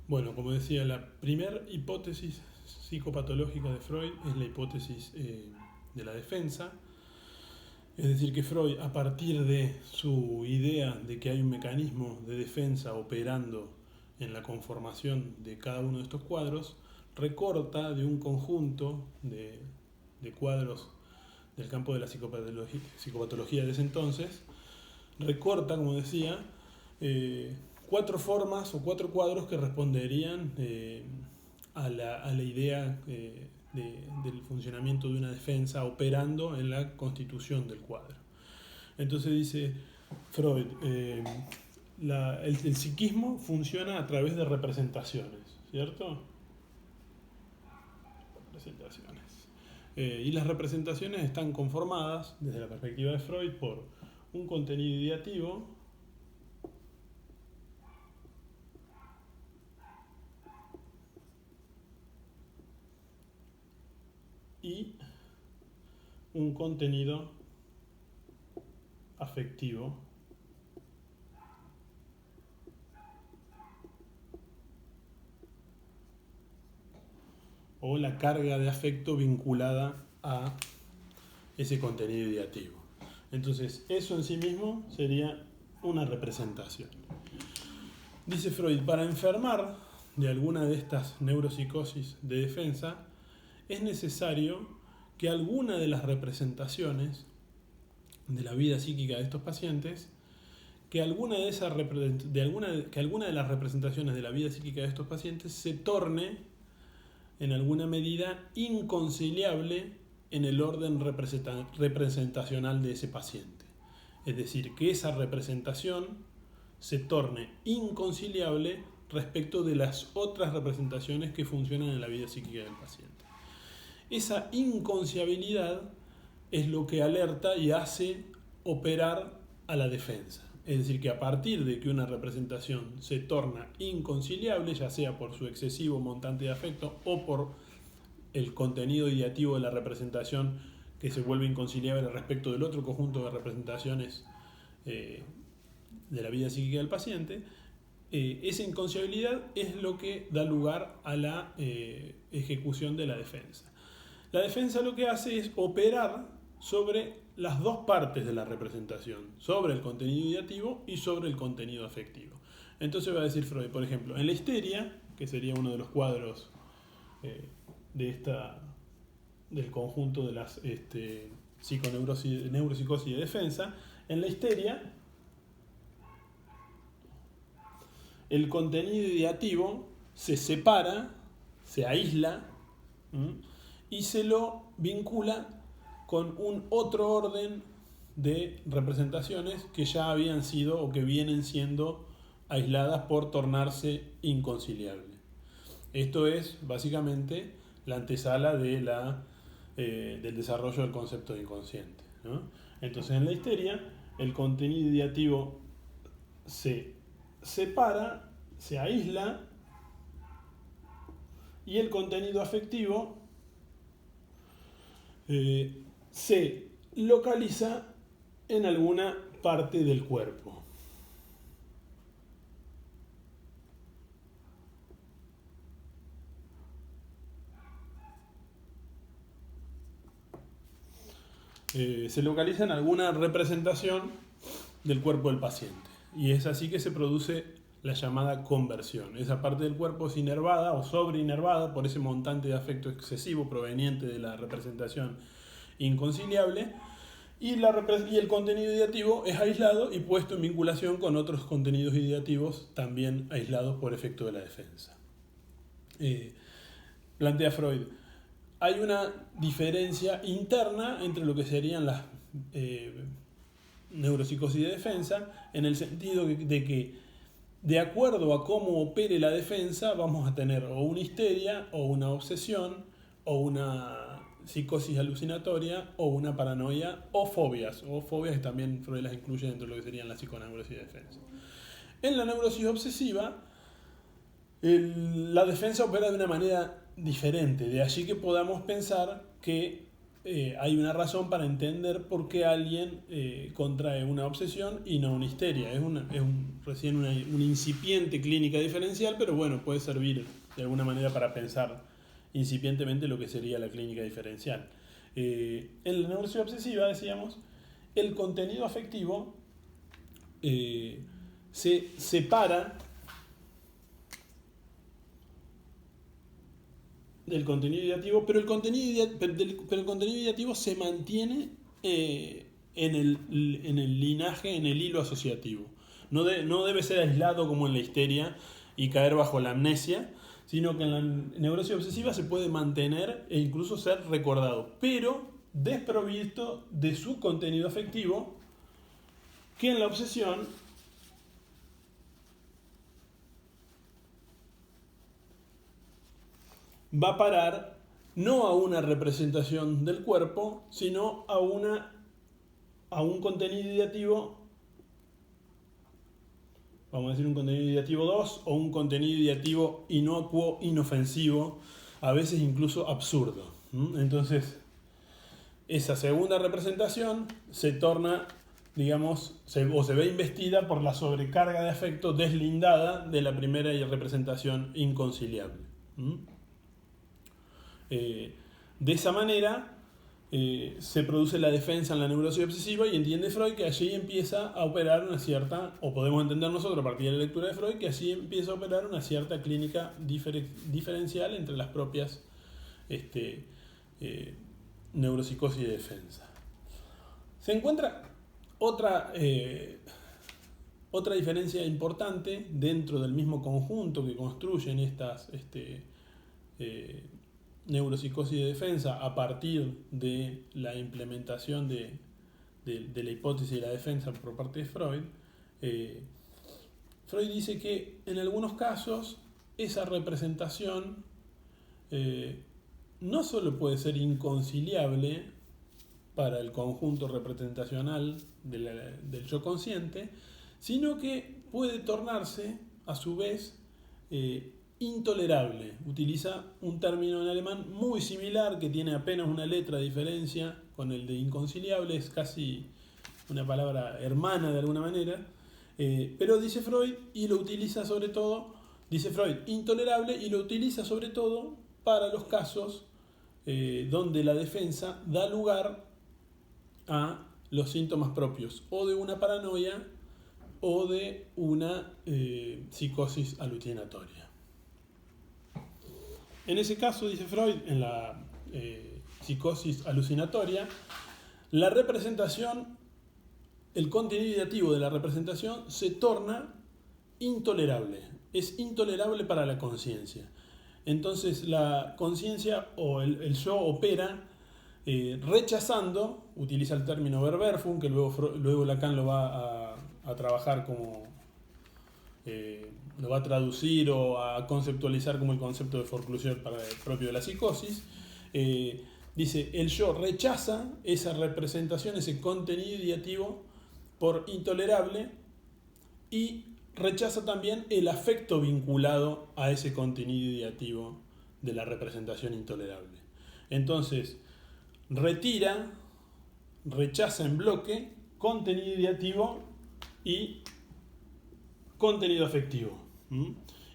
Bueno, como decía, la primera hipótesis psicopatológica de Freud es la hipótesis de la defensa. Es decir, que Freud, a partir de su idea de que hay un mecanismo de defensa operando en la conformación de cada uno de estos cuadros, recorta de un conjunto de cuadros del campo de la psicopatología de ese entonces, recorta, como decía, cuatro formas o cuatro cuadros que responderían a la idea del funcionamiento de una defensa operando en la constitución del cuadro. Entonces dice Freud, el psiquismo funciona a través de representaciones, ¿cierto? Representaciones. Y las representaciones están conformadas, desde la perspectiva de Freud, por un contenido ideativo, y un contenido afectivo o la carga de afecto vinculada a ese contenido ideativo. Entonces, eso en sí mismo sería una representación. Dice Freud, para enfermar de alguna de estas neuropsicosis de defensa, es necesario que alguna de las representaciones de la vida psíquica de estos pacientes, que alguna de las representaciones de la vida psíquica de estos pacientes se torne en alguna medida inconciliable en el orden representacional de ese paciente. Es decir, que esa representación se torne inconciliable respecto de las otras representaciones que funcionan en la vida psíquica del paciente. Esa inconciabilidad es lo que alerta y hace operar a la defensa. Es decir, que a partir de que una representación se torna inconciliable, ya sea por su excesivo montante de afecto o por el contenido ideativo de la representación que se vuelve inconciliable respecto del otro conjunto de representaciones de la vida psíquica del paciente, esa inconciliabilidad es lo que da lugar a la ejecución de la defensa. La defensa lo que hace es operar sobre las dos partes de la representación, sobre el contenido ideativo y sobre el contenido afectivo. Entonces va a decir Freud, por ejemplo, en la histeria, que sería uno de los cuadros del conjunto de las neuropsicosis de defensa, en la histeria el contenido ideativo se separa, se aísla, y se lo vincula con un otro orden de representaciones que ya habían sido o que vienen siendo aisladas por tornarse inconciliables. Esto es básicamente la antesala del desarrollo del concepto de inconsciente, ¿no? Entonces en la histeria el contenido ideativo se separa, se aísla, y el contenido afectivo se localiza en alguna parte del cuerpo. Se localiza en alguna representación del cuerpo del paciente. Y es así que se produce la llamada conversión. Esa parte del cuerpo es inervada o sobreinervada por ese montante de afecto excesivo proveniente de la representación inconciliable, y el contenido ideativo es aislado y puesto en vinculación con otros contenidos ideativos también aislados por efecto de la defensa. Plantea Freud, hay una diferencia interna entre lo que serían las neuropsicosis de defensa, en el sentido de que de acuerdo a cómo opere la defensa vamos a tener o una histeria o una obsesión o una psicosis alucinatoria o una paranoia o fobias que también Freud las incluye dentro de lo que serían la psiconeurosis de defensa. En la neurosis obsesiva la defensa opera de una manera diferente, de allí que podamos pensar que hay una razón para entender por qué alguien contrae una obsesión y no una histeria. Recién una incipiente clínica diferencial, pero bueno, puede servir de alguna manera para pensar incipientemente lo que sería la clínica diferencial. En la neurosis obsesiva, decíamos, el contenido afectivo se separa del contenido ideativo, pero el contenido ideativo se mantiene en el linaje, en el hilo asociativo. No debe ser aislado como en la histeria y caer bajo la amnesia, sino que en la neurosis obsesiva se puede mantener e incluso ser recordado, pero desprovisto de su contenido afectivo, que en la obsesión va a parar no a una representación del cuerpo, sino a un contenido ideativo, vamos a decir un contenido ideativo 2 o un contenido ideativo inocuo, inofensivo, a veces incluso absurdo. Entonces, esa segunda representación se torna, digamos, o se ve investida por la sobrecarga de afecto deslindada de la primera representación inconciliable. De esa manera se produce la defensa en la neurosis obsesiva y entiende Freud que allí empieza a operar una cierta, o podemos entender nosotros a partir de la lectura de Freud, que allí empieza a operar una cierta clínica diferencial entre las propias neuropsicosis de defensa. Se encuentra otra diferencia importante dentro del mismo conjunto que construyen estas neuropsicosis de defensa a partir de la implementación de la hipótesis de la defensa por parte de Freud. Freud dice que en algunos casos esa representación no solo puede ser inconciliable para el conjunto representacional del yo consciente, sino que puede tornarse a su vez intolerable. Utiliza un término en alemán muy similar que tiene apenas una letra de diferencia con el de inconciliable, es casi una palabra hermana de alguna manera, pero dice Freud, y lo utiliza sobre todo, dice Freud, intolerable, y lo utiliza sobre todo para los casos donde la defensa da lugar a los síntomas propios o de una paranoia o de una psicosis alucinatoria. En ese caso, dice Freud, en la psicosis alucinatoria, la representación, el contenido ideativo de la representación se torna intolerable. Es intolerable para la conciencia. Entonces la conciencia o el yo opera rechazando, utiliza el término Verwerfung, que luego Lacan lo va a trabajar como, lo va a traducir o a conceptualizar como el concepto de forclusión propio de la psicosis. Dice, el yo rechaza esa representación, ese contenido ideativo por intolerable, y rechaza también el afecto vinculado a ese contenido ideativo de la representación intolerable. Entonces, rechaza en bloque contenido ideativo y contenido afectivo.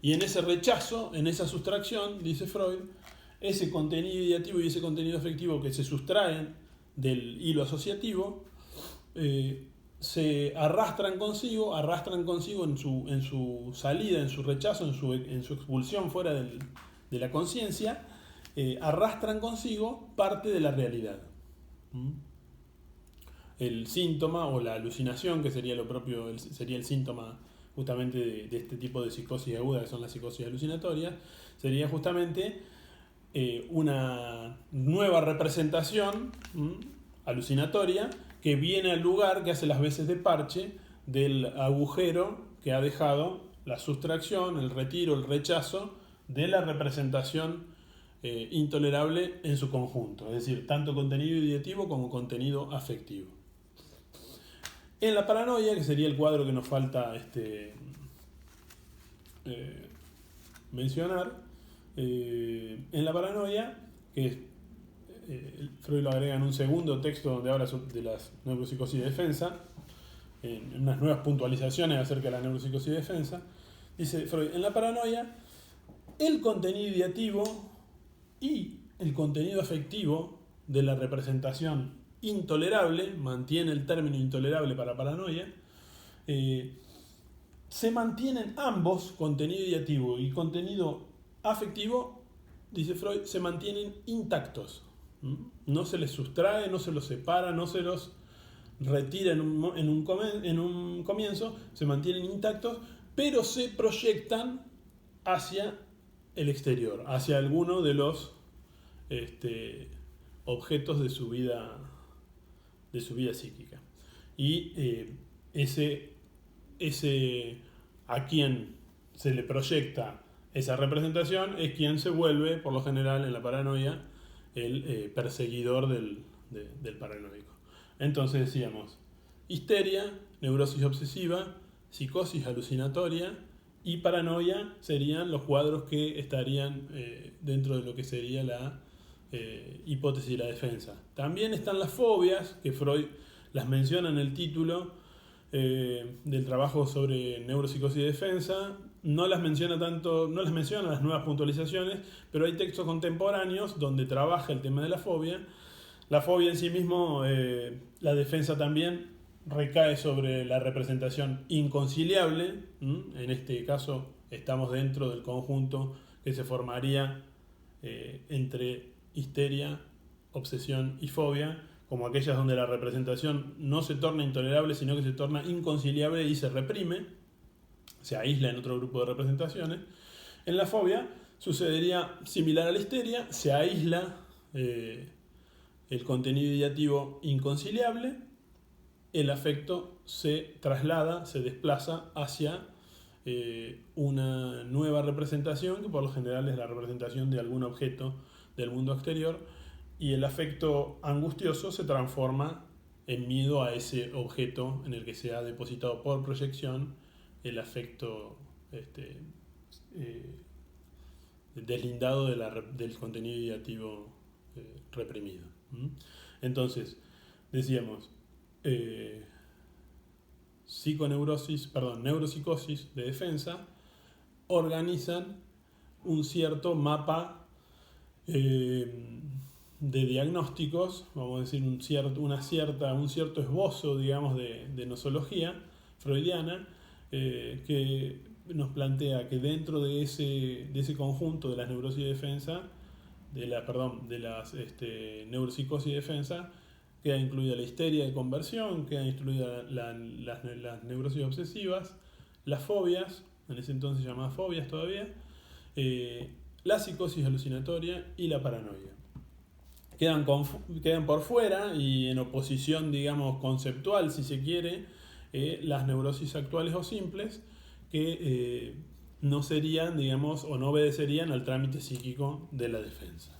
Y en ese rechazo, en esa sustracción, dice Freud, ese contenido ideativo y ese contenido afectivo que se sustraen del hilo asociativo, se arrastran consigo en su salida, en su rechazo, en su expulsión fuera de la conciencia, arrastran consigo parte de la realidad. El síntoma o la alucinación, que sería lo propio, sería el síntoma justamente de este tipo de psicosis aguda, que son las psicosis alucinatorias, sería justamente una nueva representación alucinatoria que viene al lugar, que hace las veces de parche del agujero que ha dejado la sustracción, el retiro, el rechazo de la representación intolerable en su conjunto, es decir, tanto contenido ideativo como contenido afectivo. En la paranoia, que sería el cuadro que nos falta mencionar, en la paranoia, que Freud lo agrega en un segundo texto donde habla de las neuropsicosis de defensa, en unas nuevas puntualizaciones acerca de la neuropsicosis de defensa. Dice Freud, en la paranoia, el contenido ideativo y el contenido afectivo de la representación intolerable, mantiene el término intolerable para paranoia, se mantienen ambos, contenido ideativo y contenido afectivo, dice Freud, se mantienen intactos. No se les sustrae, no se los separa, no se los retira en un comienzo, se mantienen intactos, pero se proyectan hacia el exterior, hacia alguno de los objetos de su vida psíquica. Y ese a quien se le proyecta esa representación es quien se vuelve, por lo general en la paranoia, el perseguidor del paranoico. Entonces decíamos, histeria, neurosis obsesiva, psicosis alucinatoria y paranoia serían los cuadros que estarían dentro de lo que sería la hipótesis de la defensa. También están las fobias, que Freud las menciona en el título del trabajo sobre neuropsicosis de defensa. No las menciona las nuevas puntualizaciones, pero hay textos contemporáneos donde trabaja el tema de la fobia. La fobia en sí mismo, la defensa también recae sobre la representación inconciliable. En este caso estamos dentro del conjunto que se formaría entre histeria, obsesión y fobia, como aquellas donde la representación no se torna intolerable, sino que se torna inconciliable y se reprime, se aísla en otro grupo de representaciones. En la fobia sucedería similar a la histeria, se aísla el contenido ideativo inconciliable, el afecto se traslada, se desplaza hacia una nueva representación, que por lo general es la representación de algún objeto del mundo exterior, y el afecto angustioso se transforma en miedo a ese objeto en el que se ha depositado por proyección el afecto deslindado del contenido ideativo reprimido. Entonces, decíamos, neuropsicosis de defensa organizan un cierto mapa de diagnósticos, vamos a decir un cierto esbozo, digamos, de nosología freudiana, que nos plantea que dentro de ese conjunto de las neurosis de defensa, de las neuropsicosis de defensa, queda incluida la histeria de conversión, queda incluida las neurosis obsesivas, las fobias, en ese entonces llamadas fobias todavía, la psicosis alucinatoria y la paranoia. Quedan por fuera y en oposición, digamos, conceptual, si se quiere, las neurosis actuales o simples, que no serían, digamos, o no obedecerían al trámite psíquico de la defensa.